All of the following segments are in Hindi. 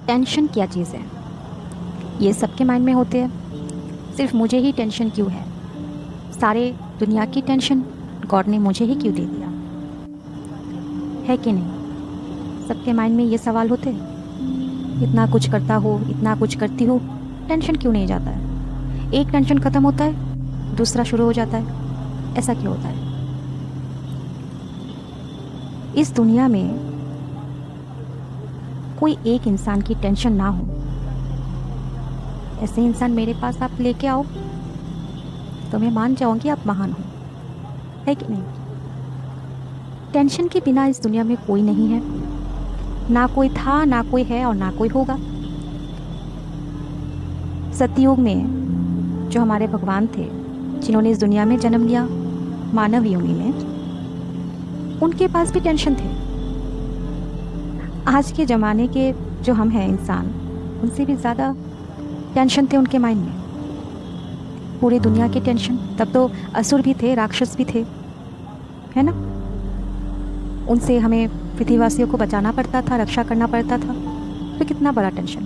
टेंशन क्या चीज़ है? ये सबके माइंड में होते हैं, सिर्फ मुझे ही टेंशन क्यों है? सारे दुनिया की टेंशन गॉड ने मुझे ही क्यों दे दिया? है कि नहीं? सबके माइंड में ये सवाल होते हैं। इतना कुछ करता हो, इतना कुछ करती हो, टेंशन क्यों नहीं जाता है? एक टेंशन ख़त्म होता है, दूसरा शुरू हो जाता है। ऐसा क्यों होता है? इस दुनिया में कोई एक इंसान की टेंशन ना हो, ऐसे इंसान मेरे पास आप लेके आओ तो मैं मान जाऊंगी आप महान हो। है कि नहीं? टेंशन के बिना इस दुनिया में कोई नहीं है, ना कोई था, ना कोई है और ना कोई होगा। सतयुग में जो हमारे भगवान थे, जिन्होंने इस दुनिया में जन्म लिया मानव योनि में, उनके पास भी टेंशन थे। आज के ज़माने के जो हम हैं इंसान, उनसे भी ज़्यादा टेंशन थे उनके माइंड में। पूरी दुनिया की टेंशन। तब तो असुर भी थे, राक्षस भी थे, है ना? उनसे हमें पृथ्वीवासियों को बचाना पड़ता था, रक्षा करना पड़ता था। तो कितना बड़ा टेंशन।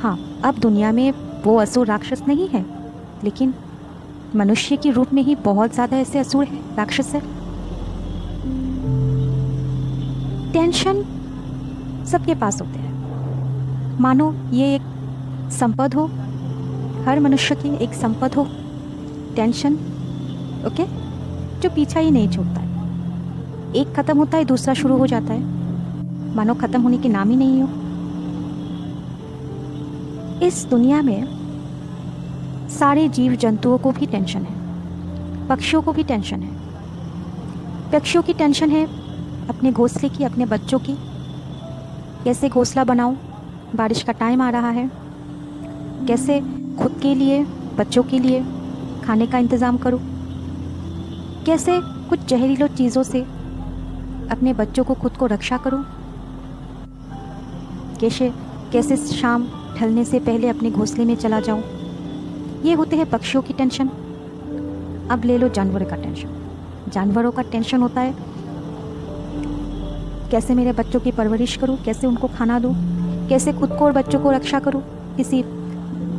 हाँ, अब दुनिया में वो असुर राक्षस नहीं है, लेकिन मनुष्य के रूप में ही बहुत ज़्यादा ऐसे असुर हैं, राक्षस है। टेंशन सबके पास होते हैं। मानो ये एक संपद हो, हर मनुष्य की एक संपद हो टेंशन, ओके, जो पीछा ही नहीं छोड़ता है। एक ख़त्म होता है, दूसरा शुरू हो जाता है, मानो ख़त्म होने के नाम ही नहीं हो। इस दुनिया में सारे जीव जंतुओं को भी टेंशन है, पक्षियों को भी टेंशन है। पक्षियों की टेंशन है अपने घोंसले की, अपने बच्चों की। कैसे घोंसला बनाऊं, बारिश का टाइम आ रहा है, कैसे खुद के लिए, बच्चों के लिए खाने का इंतज़ाम करूं, कैसे कुछ जहरीली चीज़ों से अपने बच्चों को, खुद को रक्षा करूं, कैसे शाम ढलने से पहले अपने घोंसले में चला जाऊं। ये होते हैं पक्षियों की टेंशन। अब ले लो जानवर का टेंशन। जानवरों का टेंशन होता है कैसे मेरे बच्चों की परवरिश करूं, कैसे उनको खाना दूं, कैसे खुद को और बच्चों को रक्षा करूं किसी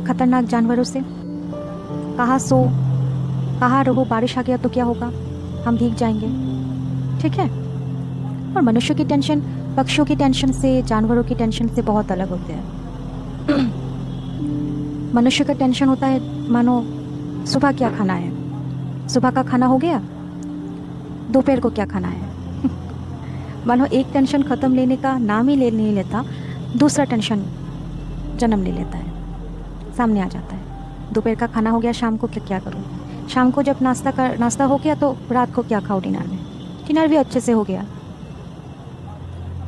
खतरनाक जानवरों से। कहाँ सो, कहाँ रहो, बारिश आ गया तो क्या होगा, हम भीग जाएंगे। ठीक है? और मनुष्य की टेंशन पक्षियों की टेंशन से, जानवरों की टेंशन से बहुत अलग होते हैं। मनुष्य का टेंशन होता है मानो सुबह क्या खाना है, सुबह का खाना हो गया, दोपहर को क्या खाना है। मानो एक टेंशन ख़त्म लेने का नाम ही नहीं लेता, दूसरा टेंशन जन्म ले लेता है, सामने आ जाता है। दोपहर का खाना हो गया, शाम को क्या करूँ, शाम को जब नाश्ता हो गया तो रात को क्या खाऊँ डिनर में। डिनर भी अच्छे से हो गया,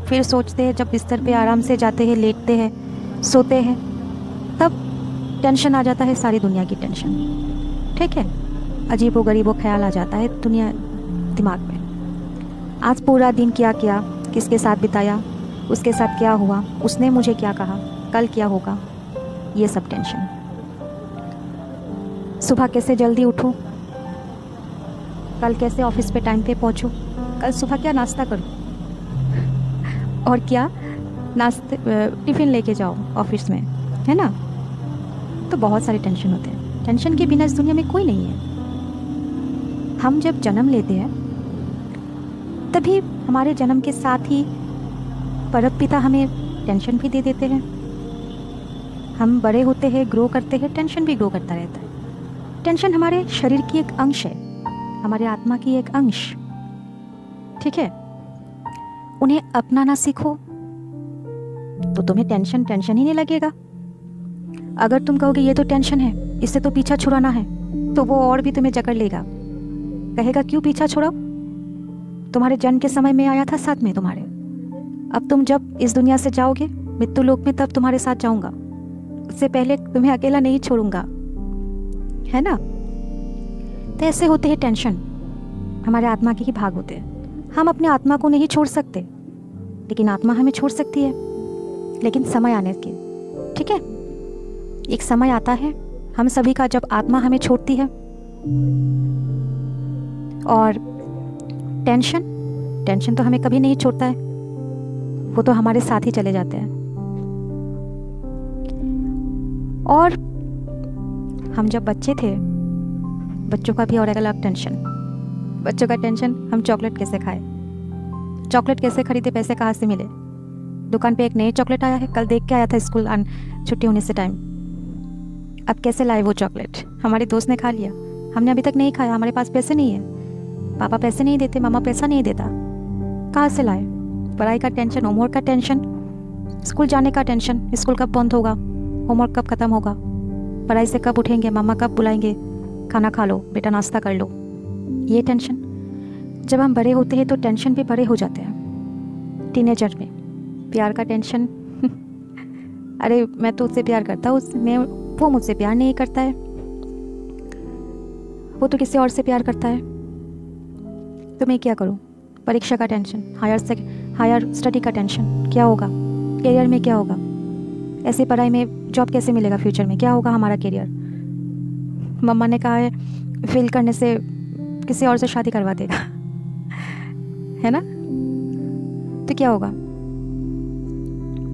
फिर सोचते हैं, जब बिस्तर पे आराम से जाते हैं, लेटते हैं, सोते हैं, तब टेंशन आ जाता है, सारी दुनिया की टेंशन। ठीक है? अजीबो गरीबो ख्याल आ जाता है दुनिया दिमाग में। आज पूरा दिन क्या किया, किसके साथ बिताया, उसके साथ क्या हुआ, उसने मुझे क्या कहा, कल क्या होगा, ये सब टेंशन। सुबह कैसे जल्दी उठूं, कल कैसे ऑफिस पे टाइम पे पहुंचूं, कल सुबह क्या नाश्ता करूं, और क्या टिफ़िन लेके जाओ ऑफिस में, है ना? तो बहुत सारे टेंशन होते हैं। टेंशन के बिना इस दुनिया में कोई नहीं है। हम जब जन्म लेते हैं तभी हमारे जन्म के साथ ही परम पिता हमें टेंशन भी दे देते हैं। हम बड़े होते हैं, ग्रो करते हैं, टेंशन भी ग्रो करता रहता है। टेंशन हमारे शरीर की एक अंश है, हमारे आत्मा की एक अंश। ठीक है? उन्हें अपनाना सीखो तो तुम्हें टेंशन ही नहीं लगेगा। अगर तुम कहोगे ये तो टेंशन है, इससे तो पीछा छुड़ाना है, तो वो और भी तुम्हें जकड़ लेगा, कहेगा क्यों पीछा छुड़ाओ, तुम्हारे जन्म के समय में आया था साथ में तुम्हारे। अब तुम जब इस दुनिया से जाओगे मृत्यु लोक में, तब तुम्हारे साथ जाऊंगा, उससे पहले तुम्हें अकेला नहीं छोड़ूंगा, है ना? तो ऐसे होते हैं टेंशन, हमारे आत्मा के ही भाग होते हैं। हम अपने आत्मा को नहीं छोड़ सकते, लेकिन आत्मा हमें छोड़ सकती है, लेकिन समय आने के। ठीक है? एक समय आता है हम सभी का जब आत्मा हमें छोड़ती है। और टेंशन तो हमें कभी नहीं छोड़ता है, वो तो हमारे साथ ही चले जाते हैं। और हम जब बच्चे थे, बच्चों का भी और एक अलग टेंशन। बच्चों का टेंशन, हम चॉकलेट कैसे खाएं, चॉकलेट कैसे खरीदे, पैसे कहाँ से मिले। दुकान पे एक नई चॉकलेट आया है, कल देख के आया था स्कूल छुट्टी होने से टाइम। अब कैसे लाए वो चॉकलेट, हमारे दोस्त ने खा लिया, हमने अभी तक नहीं खाया, हमारे पास पैसे नहीं है, पापा पैसे नहीं देते, मामा पैसा नहीं देता, कहाँ से लाए। पढ़ाई का टेंशन, होमवर्क का टेंशन, स्कूल जाने का टेंशन, स्कूल कब बंद होगा, होमवर्क कब ख़त्म होगा, पढ़ाई से कब उठेंगे, मामा कब बुलाएंगे, खाना खा लो बेटा, नाश्ता कर लो, ये टेंशन। जब हम बड़े होते हैं तो टेंशन भी बड़े हो जाते हैं। टीनेजर में प्यार का टेंशन अरे मैं तो उससे प्यार करता हूँ, वो मुझसे प्यार नहीं करता है, वो तो किसी और से प्यार करता है, तो मैं क्या करूँ। परीक्षा का टेंशन, हायर स्टडी का टेंशन, क्या होगा करियर में, क्या होगा, ऐसी पढ़ाई में जॉब कैसे मिलेगा, फ्यूचर में क्या होगा हमारा करियर। मम्मा ने कहा है फेल करने से किसी और से शादी करवा देगा है ना, तो क्या होगा।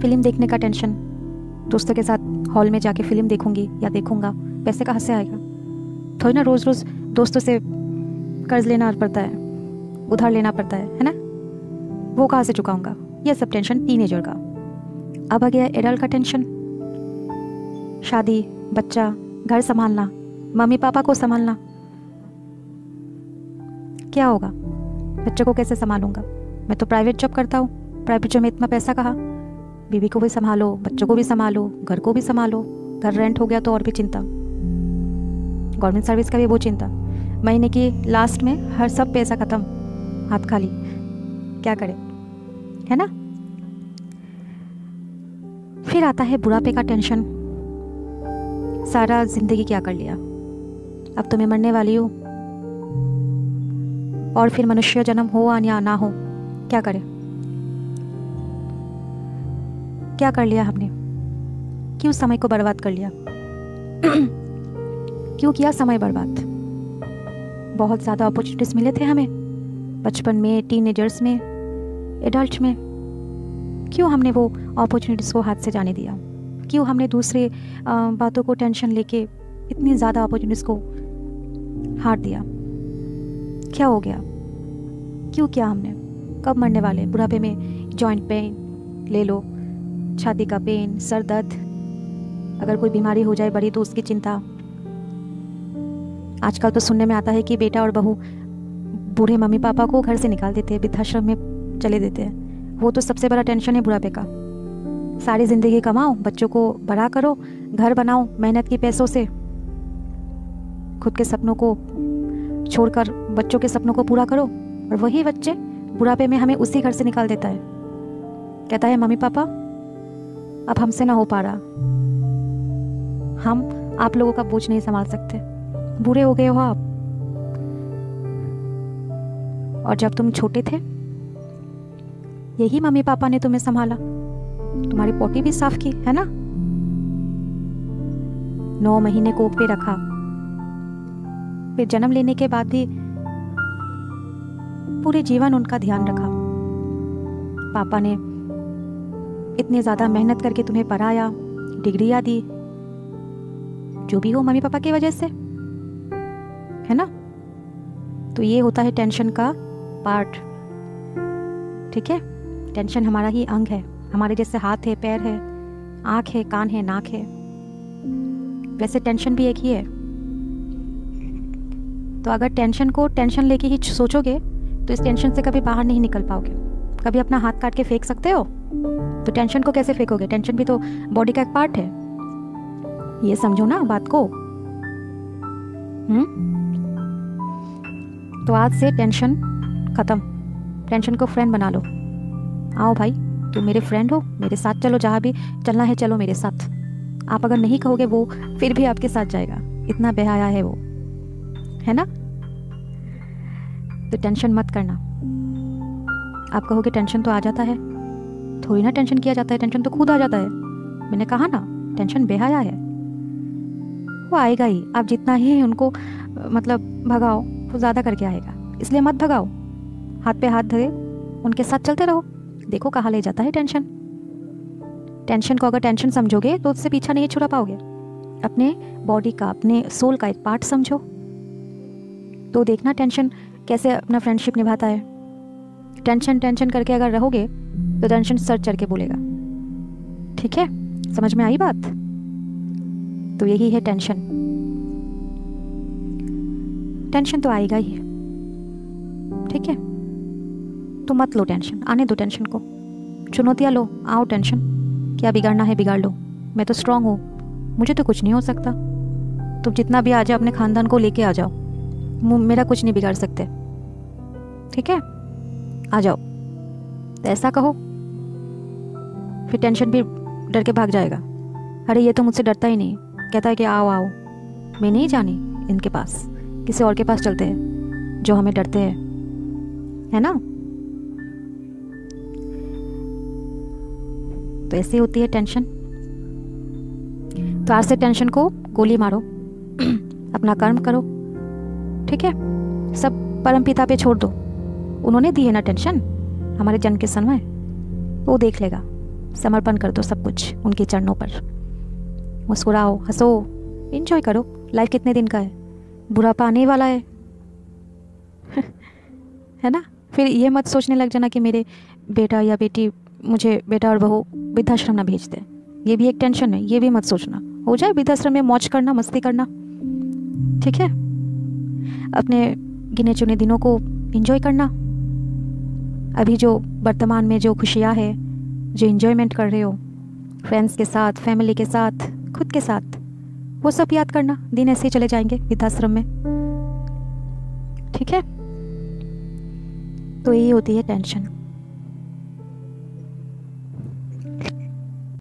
फिल्म देखने का टेंशन, दोस्तों के साथ हॉल में जाके फिल्म देखूंगी या देखूंगा, पैसे कहाँ से आएगा। थोड़ी ना रोज़ रोज़ दोस्तों से कर्ज लेना पड़ता है, उधार लेना पड़ता है ना, वो कहाँ से चुकाऊंगा। ये सब टेंशन टीनेजर का। अब आ गया एडल्ट का टेंशन, शादी, बच्चा, घर संभालना, मम्मी पापा को संभालना, क्या होगा, बच्चों को कैसे संभालूंगा। मैं तो प्राइवेट जॉब करता हूँ, प्राइवेट जॉब में इतना पैसा कहाँ, बीवी को भी संभालो, बच्चों को भी संभालो, घर को भी संभालो, घर रेंट हो गया तो और भी चिंता, गवर्नमेंट सर्विस का भी वो चिंता, महीने की लास्ट में हर सब पैसा ख़त्म, हाथ खाली, क्या करें, है ना। फिर आता है बुढ़ापे का टेंशन, सारा जिंदगी क्या कर लिया, अब तो मैं मरने वाली हूँ, और फिर मनुष्य जन्म हो या ना हो, क्या करें, क्या कर लिया हमने, क्यों समय को बर्बाद कर लिया क्यों किया समय बर्बाद। बहुत ज़्यादा अपॉर्चुनिटीज़ मिले थे हमें बचपन में, टीनेजर्स में, एडल्ट में, क्यों हमने वो अपॉर्चुनिटीज़ को हाथ से जाने दिया, क्यों हमने दूसरे बातों को टेंशन लेके इतनी ज़्यादा अपॉर्चुनिटीज़ को हार दिया, क्या हो गया, क्यों किया हमने। कब मरने वाले, बुढ़ापे में जॉइंट पेन ले लो, छाती का पेन, सर दर्द, अगर कोई बीमारी हो जाए बड़ी तो उसकी चिंता। आजकल तो सुनने में आता है कि बेटा और बहू बूढ़े मम्मी पापा को घर से निकाल देते हैं, वृद्धाश्रम में चले देते हैं। वो तो सबसे बड़ा टेंशन है बुढ़ापे का। सारी ज़िंदगी कमाओ, बच्चों को बड़ा करो, घर बनाओ मेहनत के पैसों से, खुद के सपनों को छोड़कर बच्चों के सपनों को पूरा करो, और वही बच्चे बुढ़ापे में हमें उसी घर से निकाल देता है, कहता है मम्मी पापा अब हमसे ना हो पा रहा, हम आप लोगों का बोझ नहीं संभाल सकते, बूढ़े हो गए हो आप। और जब तुम छोटे थे यही मम्मी पापा ने तुम्हें संभाला, तुम्हारी पोटी भी साफ की, है ना, 9 महीने कोख पे रखा, फिर जन्म लेने के बाद भी पूरे जीवन उनका ध्यान रखा। पापा ने इतने ज़्यादा मेहनत करके तुम्हें पढ़ाया, डिग्रियां दी, जो भी हो मम्मी पापा की वजह से, है ना। तो ये होता है टेंशन का पार्ट, ठीक है। टेंशन हमारा ही अंग है, हमारे जैसे हाथ है, पैर है, आँख है, कान है, नाक है, वैसे टेंशन भी एक ही है। तो अगर टेंशन को टेंशन लेके ही सोचोगे तो इस टेंशन से कभी बाहर नहीं निकल पाओगे। कभी अपना हाथ काट के फेंक सकते हो, तो टेंशन को कैसे फेंकोगे, टेंशन भी तो बॉडी का एक पार्ट है, ये समझो ना बात को। तो आज से टेंशन खत्म, टेंशन को फ्रेंड बना लो। आओ भाई तुम मेरे फ्रेंड हो, मेरे साथ चलो, जहाँ भी चलना है चलो मेरे साथ। आप अगर नहीं कहोगे वो फिर भी आपके साथ जाएगा, इतना बेहया है वो, है ना। तो टेंशन मत करना। आप कहोगे टेंशन तो आ जाता है, थोड़ी ना टेंशन किया जाता है, टेंशन तो खुद आ जाता है। मैंने कहा ना टेंशन बेहया है, वो आएगा ही। आप जितना ही उनको मतलब भगाओ वो ज़्यादा करके आएगा, इसलिए मत भगाओ, हाथ पे हाथ धरे उनके साथ चलते रहो, देखो कहाँ ले जाता है टेंशन। टेंशन को अगर टेंशन समझोगे तो उससे पीछा नहीं छुड़ा पाओगे, अपने बॉडी का, अपने सोल का एक पार्ट समझो। तो देखना टेंशन कैसे अपना फ्रेंडशिप निभाता है। टेंशन टेंशन करके अगर रहोगे तो टेंशन सर चढ़ के बोलेगा। ठीक है, समझ में आई बात? तो यही है टेंशन। टेंशन तो आएगा ही, ठीक है? तो मत लो टेंशन, आने दो टेंशन को। चुनौतियाँ लो, आओ टेंशन, क्या बिगाड़ना है बिगाड़ लो, मैं तो स्ट्रांग हूँ, मुझे तो कुछ नहीं हो सकता। तुम जितना भी आ जाओ अपने ख़ानदान को लेके आ जाओ, मेरा कुछ नहीं बिगाड़ सकते। ठीक है, आ जाओ। तो ऐसा कहो, फिर टेंशन भी डर के भाग जाएगा। अरे ये तो मुझसे डरता ही नहीं, कहता है कि आओ आओ, मैं नहीं जानी इनके पास, किसी और के पास चलते हैं जो हमें डरते हैं, है ना? तो ऐसे होती है टेंशन। तो आज से टेंशन को गोली मारो, अपना कर्म करो। ठीक है, सब परमपिता पे छोड़ दो। उन्होंने दी है ना टेंशन हमारे जन्म के समय, वो देख लेगा। समर्पण कर दो सब कुछ उनके चरणों पर। मुस्कुराओ, हंसो, एंजॉय करो। लाइफ कितने दिन का है, बुढ़ापा आने वाला है है ना? फिर ये मत सोचने लग जाना कि मेरे बेटा या बेटी, मुझे बेटा और बहू वृद्धाश्रम ना भेज दे। ये भी एक टेंशन है, ये भी मत सोचना। हो जाए वृद्धाश्रम में मौज करना, मस्ती करना। ठीक है, अपने गिने चुने दिनों को एंजॉय करना। अभी जो वर्तमान में जो खुशियाँ है, जो एंजॉयमेंट कर रहे हो फ्रेंड्स के साथ, फैमिली के साथ, खुद के साथ, वो सब याद करना। दिन ऐसे ही चले जाएंगे वृद्धाश्रम में। ठीक है, तो यही होती है टेंशन।